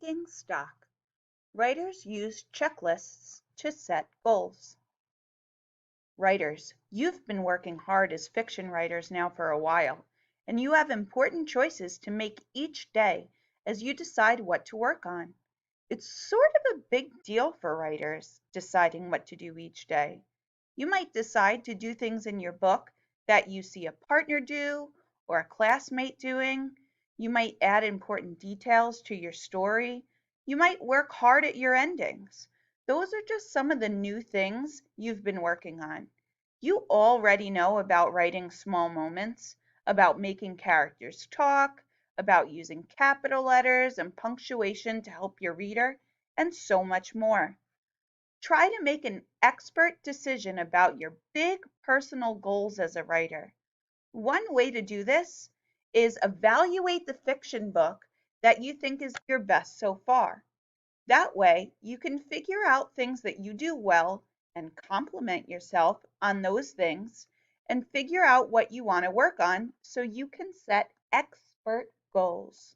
Taking stock. Writers use checklists to set goals. Writers, you've been working hard as fiction writers now for a while, and you have important choices to make each day as you decide what to work on. It's sort of a big deal for writers, deciding what to do each day. You might decide to do things in your book that you see a partner do or a classmate doing. You might add important details to your story. You might work hard at your endings. Those are just some of the new things you've been working on. You already know about writing small moments, about making characters talk, about using capital letters and punctuation to help your reader, and so much more. Try to make an expert decision about your big personal goals as a writer. One way to do this is evaluate the fiction book that you think is your best so far. That way, you can figure out things that you do well and compliment yourself on those things and figure out what you want to work on so you can set expert goals.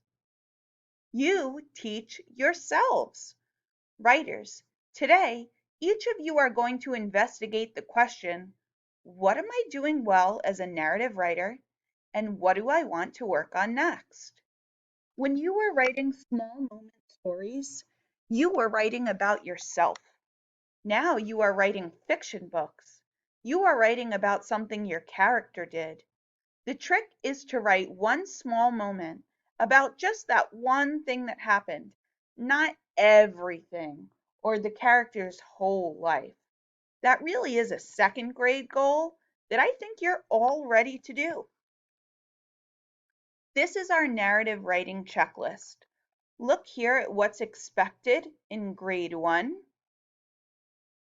You teach yourselves. Writers, today, each of you are going to investigate the question, what am I doing well as a narrative writer, and what do I want to work on next? When you were writing small moment stories, you were writing about yourself. Now you are writing fiction books. You are writing about something your character did. The trick is to write one small moment about just that one thing that happened, not everything or the character's whole life. That really is a second grade goal that I think you're all ready to do. This is our narrative writing checklist. Look here at what's expected in grade 1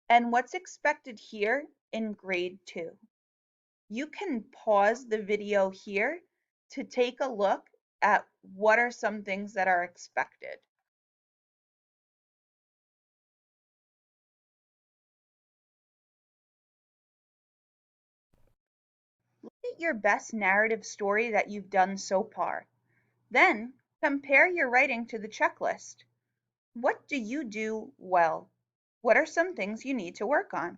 and what's expected here in grade 2. You can pause the video here to take a look at what are some things that are expected. Look at your best narrative story that you've done so far. Then compare your writing to the checklist. What do you do well? What are some things you need to work on?